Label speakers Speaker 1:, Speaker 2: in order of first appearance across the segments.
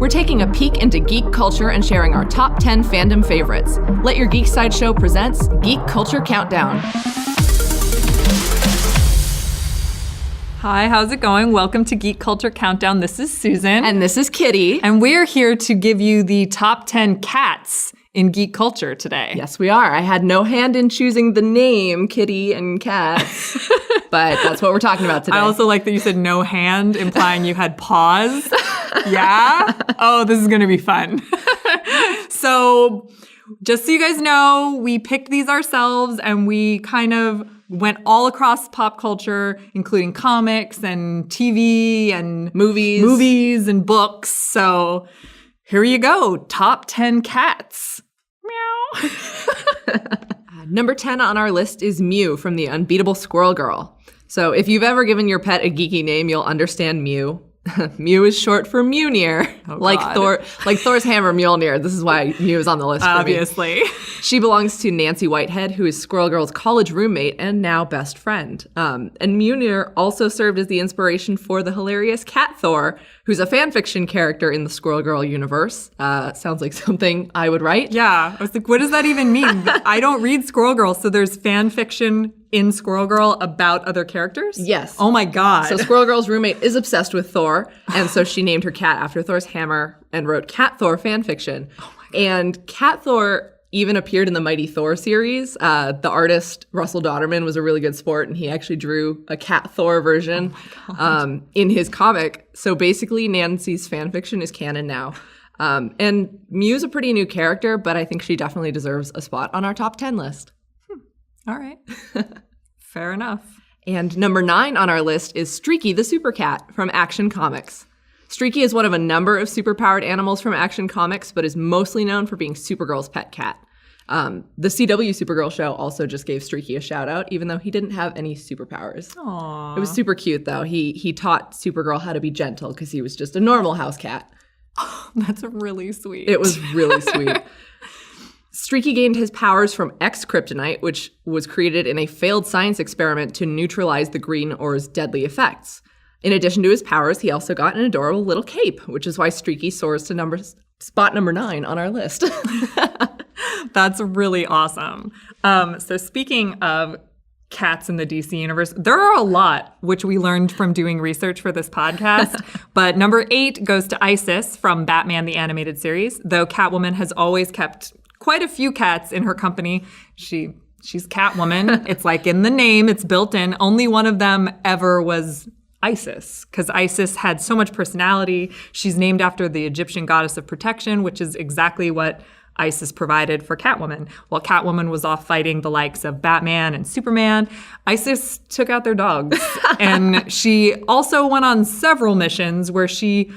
Speaker 1: We're taking a peek into geek culture and sharing our top 10 fandom favorites. Let Your Geek Sideshow presents Geek Culture Countdown.
Speaker 2: Hi, how's it going? Welcome to Geek Culture Countdown. This is Susan.
Speaker 1: And this is Kitty.
Speaker 2: And we're here to give you the top 10 cats in geek culture today.
Speaker 1: Yes, we are. I had no hand in choosing the name Kitty and cats, but that's what we're talking about today.
Speaker 2: I also like that you said no hand, implying you had paws. Yeah? Oh, this is going to be fun. So, just so you guys know, we picked these ourselves and we kind of went all across pop culture, including comics and TV and movies and books. So here you go. Top 10 cats. Meow.
Speaker 1: Number 10 on our list is Mew from The Unbeatable Squirrel Girl. So if you've ever given your pet a geeky name, you'll understand Mew. Mew is short for Mjolnir, like Thor's hammer Mjolnir. This is why Mew is on the list.
Speaker 2: Obviously.
Speaker 1: She belongs to Nancy Whitehead, who is Squirrel Girl's college roommate and now best friend. And Mjolnir also served as the inspiration for the hilarious Cat Thor, who's a fan fiction character in the Squirrel Girl universe. Sounds like something I would write.
Speaker 2: Yeah. I was like, what does that even mean? I don't read Squirrel Girl, so there's fan fiction in Squirrel Girl about other characters?
Speaker 1: Yes.
Speaker 2: Oh my God.
Speaker 1: So Squirrel Girl's roommate is obsessed with Thor, and so she named her cat after Thor's hammer and wrote Cat Thor fanfiction. Oh my God. And Cat Thor even appeared in the Mighty Thor series. The artist Russell Dauterman was a really good sport, and he actually drew a Cat Thor version in his comic. So basically, Nancy's fanfiction is canon now. And Mew's a pretty new character, but I think she definitely deserves a spot on our top 10 list.
Speaker 2: All right. Fair enough.
Speaker 1: And number 9 on our list is Streaky the Super Cat from Action Comics. Streaky is one of a number of superpowered animals from Action Comics, but is mostly known for being Supergirl's pet cat. The CW Supergirl show also just gave Streaky a shout out, even though he didn't have any superpowers.
Speaker 2: Aww.
Speaker 1: It was super cute, though. He taught Supergirl how to be gentle because he was just a normal house cat.
Speaker 2: Oh, that's really sweet.
Speaker 1: It was really sweet. Streaky gained his powers from X-Kryptonite, which was created in a failed science experiment to neutralize the green ore's deadly effects. In addition to his powers, he also got an adorable little cape, which is why Streaky soars to spot number 9 on our list.
Speaker 2: That's really awesome. So speaking of cats in the DC universe, there are a lot, which we learned from doing research for this podcast. But number 8 goes to Isis from Batman the Animated Series, though Catwoman has always kept quite a few cats in her company. She's Catwoman. It's like in the name, it's built in. Only one of them ever was Isis, because Isis had so much personality. She's named after the Egyptian goddess of protection, which is exactly what Isis provided for Catwoman. While Catwoman was off fighting the likes of Batman and Superman, Isis took out their dogs. And she also went on several missions where she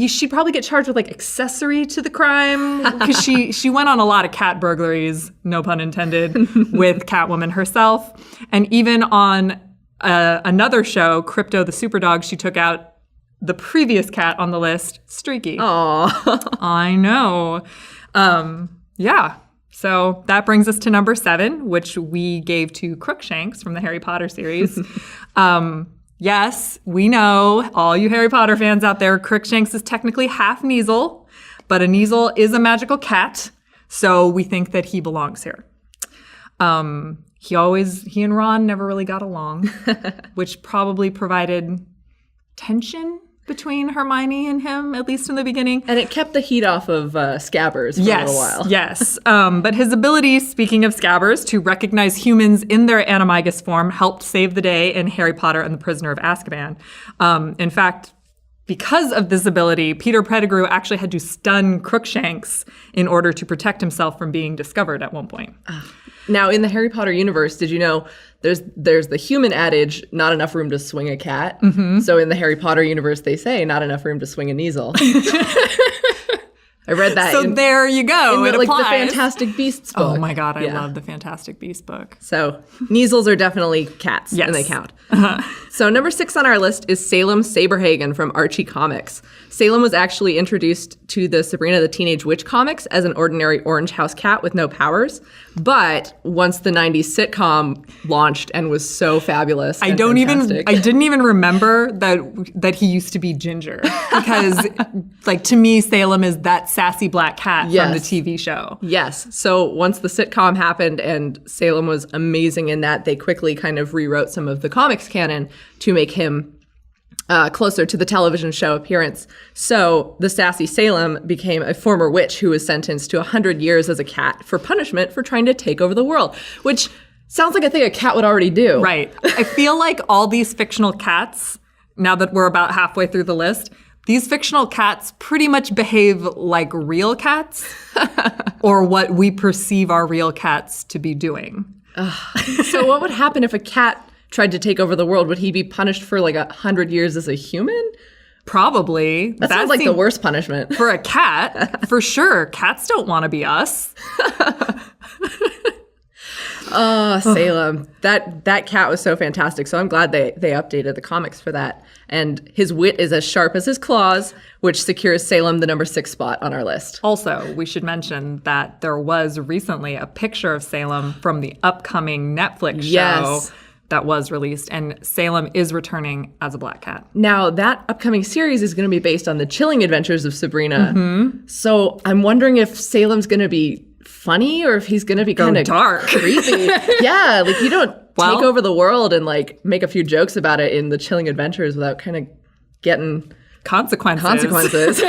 Speaker 2: she'd probably get charged with like accessory to the crime because she went on a lot of cat burglaries, no pun intended, with Catwoman herself. And even on another show, Crypto the Superdog, she took out the previous cat on the list, Streaky.
Speaker 1: Aww.
Speaker 2: I know. Yeah. So that brings us to number 7, which we gave to Crookshanks from the Harry Potter series. Yes, we know, all you Harry Potter fans out there, Crookshanks is technically half Kneazle, but a Kneazle is a magical cat, so we think that he belongs here. He and Ron never really got along, which probably provided tension between Hermione and him, at least in the beginning.
Speaker 1: And it kept the heat off of Scabbers for a little while.
Speaker 2: Yes. But his ability, speaking of Scabbers, to recognize humans in their animagus form helped save the day in Harry Potter and the Prisoner of Azkaban. In fact, because of this ability, Peter Pettigrew actually had to stun Crookshanks in order to protect himself from being discovered at one point.
Speaker 1: Now, in the Harry Potter universe, did you know there's the human adage, not enough room to swing a cat? Mm-hmm. So in the Harry Potter universe, they say not enough room to swing a Kneazle. I read that.
Speaker 2: So there you go.
Speaker 1: In the Fantastic Beasts book.
Speaker 2: Oh my God, I love the Fantastic Beasts book.
Speaker 1: So Kneazles are definitely cats, and they count. So number 6 on our list is Salem Saberhagen from Archie Comics. Salem was actually introduced to the Sabrina the Teenage Witch comics as an ordinary orange house cat with no powers. But once the 90s sitcom launched and was so fabulous,
Speaker 2: I didn't even remember that he used to be Ginger, because like to me Salem is that sassy black cat from the TV show.
Speaker 1: Yes. So once the sitcom happened and Salem was amazing in that, they quickly kind of rewrote some of the comics canon to make him closer to the television show appearance. So the sassy Salem became a former witch who was sentenced to 100 years as a cat for punishment for trying to take over the world, which sounds like a thing a cat would already do.
Speaker 2: Right. I feel like all these fictional cats, now that we're about halfway through the list, these fictional cats pretty much behave like real cats or what we perceive our real cats to be doing.
Speaker 1: So what would happen if a cat tried to take over the world? Would he be punished for like 100 years as a human?
Speaker 2: Probably.
Speaker 1: That sounds like the worst punishment.
Speaker 2: For a cat, for sure. Cats don't want to be us.
Speaker 1: Oh, Salem. That cat was so fantastic. So I'm glad they updated the comics for that. And his wit is as sharp as his claws, which secures Salem the number 6 spot on our list.
Speaker 2: Also, we should mention that there was recently a picture of Salem from the upcoming Netflix show that was released, and Salem is returning as a black cat.
Speaker 1: Now, that upcoming series is going to be based on the chilling adventures of Sabrina. Mm-hmm. So I'm wondering if Salem's going to be funny or if he's going to be kind of
Speaker 2: dark,
Speaker 1: creepy. Yeah, like you don't take over the world and like make a few jokes about it in the chilling adventures without kind of getting consequences.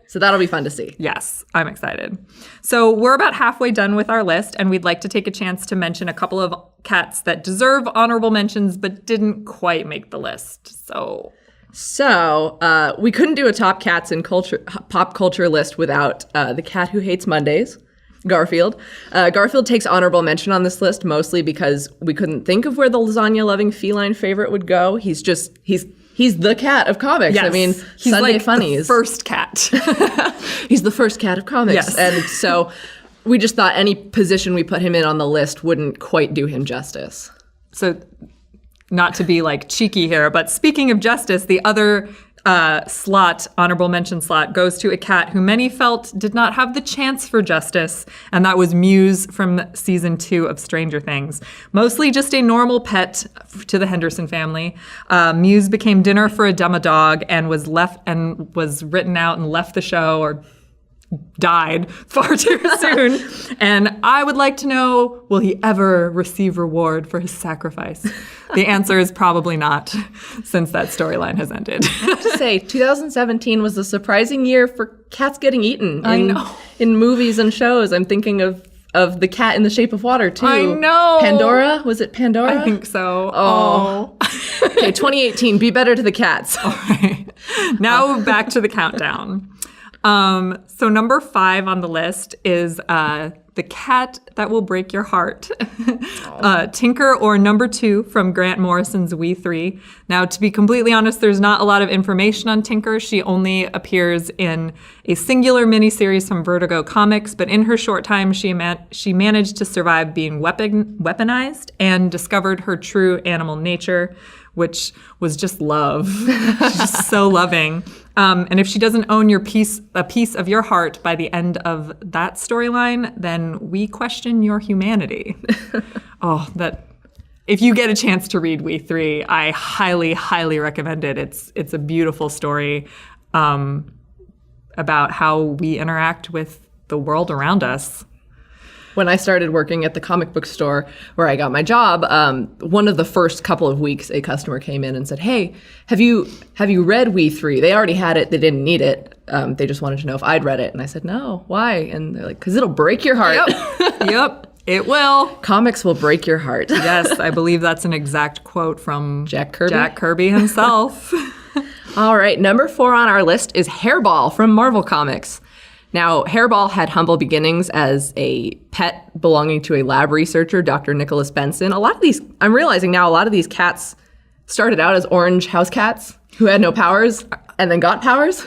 Speaker 1: So that'll be fun to see.
Speaker 2: Yes, I'm excited. So we're about halfway done with our list, and we'd like to take a chance to mention a couple of cats that deserve honorable mentions but didn't quite make the list. So
Speaker 1: we couldn't do a top cats in pop culture list without the cat who hates Mondays, Garfield. Garfield takes honorable mention on this list mostly because we couldn't think of where the lasagna-loving feline favorite would go. He's the cat of comics.
Speaker 2: Yes.
Speaker 1: I mean,
Speaker 2: he's
Speaker 1: Sunday
Speaker 2: like
Speaker 1: Funnies.
Speaker 2: The first cat.
Speaker 1: He's the first cat of comics.
Speaker 2: Yes.
Speaker 1: And so we just thought any position we put him in on the list wouldn't quite do him justice.
Speaker 2: So not to be like cheeky here, but speaking of justice, the other honorable mention slot goes to a cat who many felt did not have the chance for justice, and that was Muse from season 2 of Stranger Things. Mostly just a normal pet to the Henderson family. Muse became dinner for a dog and was written out and left the show or died far too soon. And I would like to know, will he ever receive reward for his sacrifice? The answer is probably not, since that storyline has ended.
Speaker 1: I have to say, 2017 was a surprising year for cats getting eaten in movies and shows. I'm thinking of the cat in the Shape of Water, too.
Speaker 2: I know.
Speaker 1: Pandora? Was it Pandora?
Speaker 2: I think so.
Speaker 1: Oh. Okay, 2018, be better to the cats.
Speaker 2: All right. Now back to the countdown. So number 5 on the list is the cat that will break your heart. Tinker, or number 2 from Grant Morrison's We 3. Now, to be completely honest, there's not a lot of information on Tinker. She only appears in a singular miniseries from Vertigo Comics, but in her short time, she managed to survive being weaponized and discovered her true animal nature, which was just love. She's just so loving. And if she doesn't own a piece of your heart by the end of that storyline, then we question your humanity. If you get a chance to read We 3, I highly, highly recommend it. It's a beautiful story about how we interact with the world around us.
Speaker 1: When I started working at the comic book store where I got my job, one of the first couple of weeks, a customer came in and said, "Hey, have you read We 3?" They already had it. They didn't need it. They just wanted to know if I'd read it. And I said, "No, why?" And they're like, "'Cause it'll break your heart."
Speaker 2: Yep, it will.
Speaker 1: Comics will break your heart.
Speaker 2: Yes, I believe that's an exact quote from
Speaker 1: Jack Kirby.
Speaker 2: Jack Kirby himself.
Speaker 1: All right, number 4 on our list is Hairball from Marvel Comics. Now, Hairball had humble beginnings as a pet belonging to a lab researcher, Dr. Nicholas Benson. I'm realizing now, a lot of these cats started out as orange house cats who had no powers and then got powers.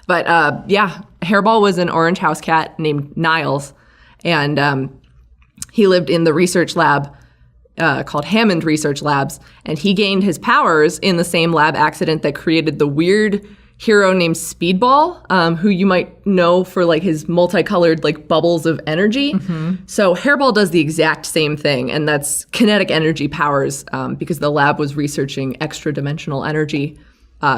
Speaker 1: But Hairball was an orange house cat named Niles. And he lived in the research lab called Hammond Research Labs. And he gained his powers in the same lab accident that created the weird hero named Speedball, who you might know for like his multicolored like bubbles of energy. So Hairball does the exact same thing, and that's kinetic energy powers, because the lab was researching extra-dimensional energy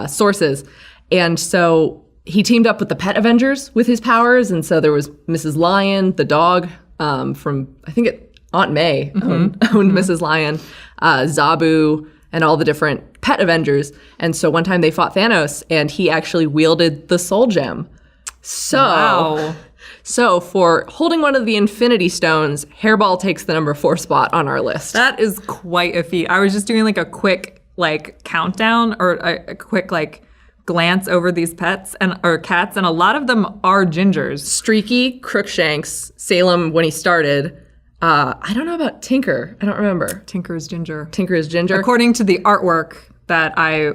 Speaker 1: sources. And so he teamed up with the Pet Avengers with his powers, and so there was Mrs. Lion, the dog, from, I think Aunt May owned Mrs. Lion, Zabu, and all the different Pet Avengers. And so one time they fought Thanos, and he actually wielded the Soul Gem. So for holding one of the Infinity Stones, Hairball takes the number 4 spot on our list.
Speaker 2: That is quite a feat. I was just doing like a quick like countdown or a quick like glance over these pets or cats, and a lot of them are gingers.
Speaker 1: Streaky, Crookshanks, Salem when he started. I don't know about Tinker. I don't remember.
Speaker 2: Tinker is ginger.
Speaker 1: Tinker is ginger.
Speaker 2: According to the artwork that I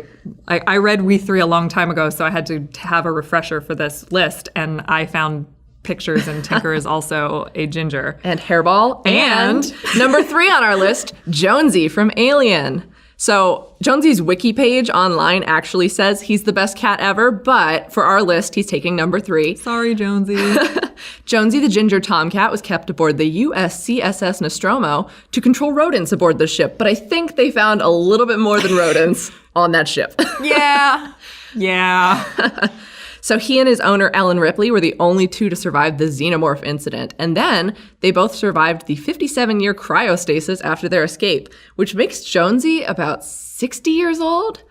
Speaker 2: read We Three a long time ago, so I had to have a refresher for this list, and I found pictures, and Tinker is also a ginger.
Speaker 1: And Hairball. And number 3 on our list, Jonesy from Alien. So Jonesy's wiki page online actually says he's the best cat ever, but for our list, he's taking number 3.
Speaker 2: Sorry, Jonesy.
Speaker 1: Jonesy the ginger tomcat was kept aboard the USCSS Nostromo to control rodents aboard the ship, but I think they found a little bit more than rodents on that ship.
Speaker 2: Yeah.
Speaker 1: So he and his owner, Ellen Ripley, were the only 2 to survive the xenomorph incident. And then they both survived the 57-year cryostasis after their escape, which makes Jonesy about 60 years old.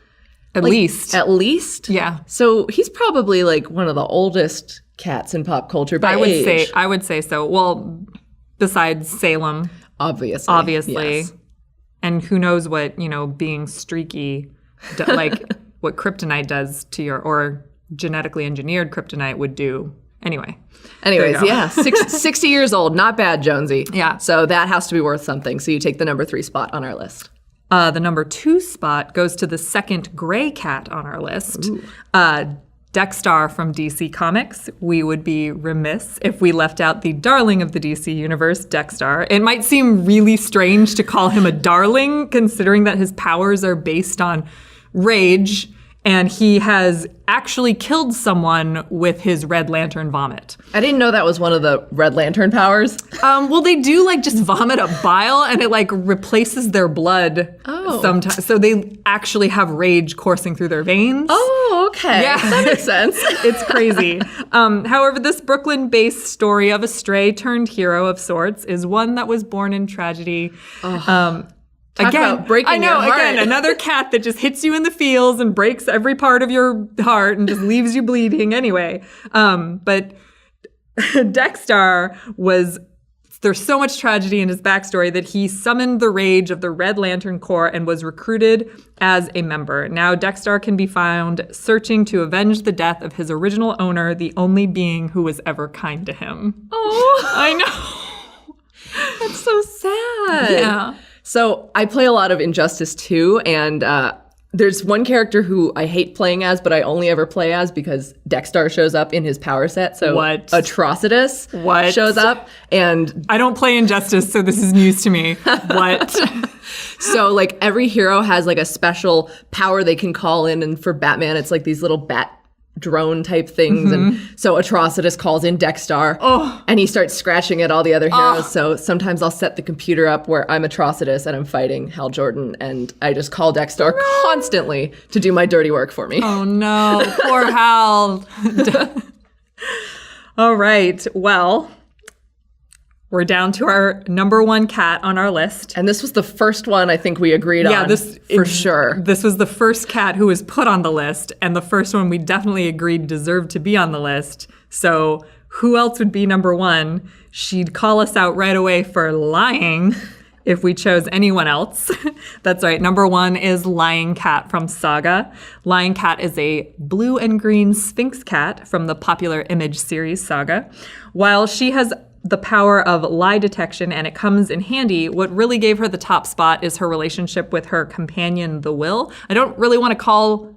Speaker 2: At least.
Speaker 1: At least?
Speaker 2: Yeah.
Speaker 1: So he's probably like one of the oldest cats in pop culture by age.
Speaker 2: I would say so. Well, besides Salem.
Speaker 1: Obviously. Yes.
Speaker 2: And who knows what, being streaky, like what kryptonite does to or genetically engineered kryptonite would do. Anyways,
Speaker 1: yeah, 60 years old. Not bad, Jonesy.
Speaker 2: Yeah.
Speaker 1: So that has to be worth something. So you take the number 3 spot on our list.
Speaker 2: The number 2 spot goes to the second gray cat on our list. Dexter from DC Comics. We would be remiss if we left out the darling of the DC universe, Dexter. It might seem really strange to call him a darling, considering that his powers are based on rage, and he has actually killed someone with his Red Lantern vomit.
Speaker 1: I didn't know that was one of the Red Lantern powers.
Speaker 2: Well, they do like just vomit up bile, and it like replaces their blood sometimes. So they actually have rage coursing through their veins.
Speaker 1: Oh, okay. Yeah, that makes sense.
Speaker 2: It's crazy. However, this Brooklyn-based story of a stray turned hero of sorts is one that was born in tragedy.
Speaker 1: Talk about breaking your heart.
Speaker 2: Again, another cat that just hits you in the feels and breaks every part of your heart and just leaves you bleeding anyway. But Dexter there's so much tragedy in his backstory that he summoned the rage of the Red Lantern Corps and was recruited as a member. Now Dexter can be found searching to avenge the death of his original owner, the only being who was ever kind to him.
Speaker 1: Oh,
Speaker 2: I know.
Speaker 1: That's so sad.
Speaker 2: Yeah.
Speaker 1: So I play a lot of Injustice 2, and there's one character who I hate playing as, but I only ever play as because Dexter shows up in his power set. So Atrocitus shows up, and
Speaker 2: I don't play Injustice, so this is news to me. What?
Speaker 1: So like every hero has like a special power they can call in, and for Batman, it's like these little bat drone type things, and so Atrocitus calls in Dexter, and he starts scratching at all the other heroes. So sometimes I'll set the computer up where I'm Atrocitus and I'm fighting Hal Jordan, and I just call Dexter constantly to do my dirty work for me.
Speaker 2: Oh no, poor Hal. All right, well, we're down to our number 1 cat on our list.
Speaker 1: And this was the first one I think we agreed on, for sure.
Speaker 2: This was the first cat who was put on the list, and the first one we definitely agreed deserved to be on the list. So who else would be number 1? She'd call us out right away for lying if we chose anyone else. That's right. Number 1 is Lying Cat from Saga. Lying Cat is a blue and green Sphinx cat from the popular Image series Saga. While she has the power of lie detection, and it comes in handy, what really gave her the top spot is her relationship with her companion, the Will. I don't really want to call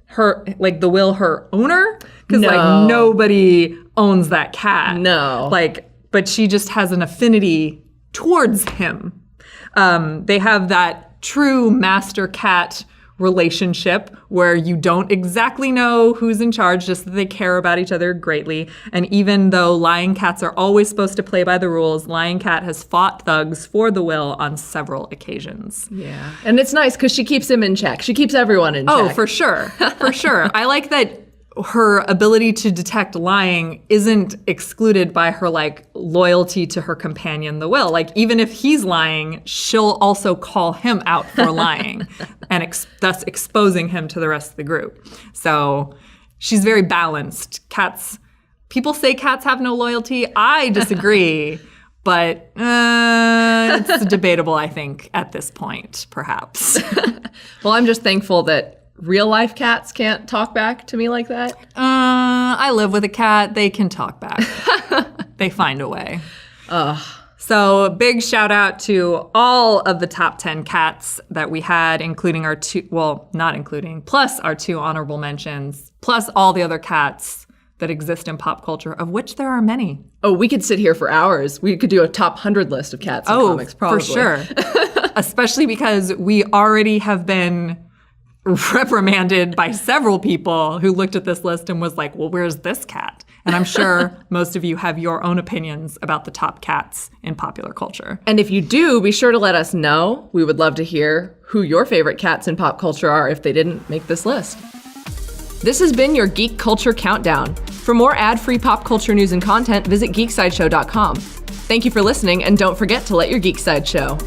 Speaker 2: her, like, the Will her owner, because like nobody owns that cat.
Speaker 1: No.
Speaker 2: But she just has an affinity towards him. They have that true master cat relationship where you don't exactly know who's in charge, just that they care about each other greatly. And even though lion cats are always supposed to play by the rules, Lion Cat has fought thugs for the will on several occasions.
Speaker 1: Yeah. And it's nice because she keeps him in check. She keeps everyone in check.
Speaker 2: Oh, for sure. For sure. I like that her ability to detect lying isn't excluded by her like loyalty to her companion, the will. Like even if he's lying, she'll also call him out for lying and thus exposing him to the rest of the group. So she's very balanced. People say cats have no loyalty. I disagree, but it's debatable, I think, at this point, perhaps.
Speaker 1: Well, I'm just thankful that real life cats can't talk back to me like that.
Speaker 2: I live with a cat. They can talk back. They find a way. So big shout out to all of the top 10 cats that we had, including our plus our 2 honorable mentions, plus all the other cats that exist in pop culture, of which there are many.
Speaker 1: Oh, we could sit here for hours. We could do a top 100 list of cats in comics, probably.
Speaker 2: For sure. Especially because we already have been reprimanded by several people who looked at this list and was like, well, where's this cat? And I'm sure most of you have your own opinions about the top cats in popular culture.
Speaker 1: And if you do, be sure to let us know. We would love to hear who your favorite cats in pop culture are if they didn't make this list. This has been your Geek Culture Countdown. For more ad-free pop culture news and content, visit geeksideshow.com. Thank you for listening, and don't forget to let your geek side show.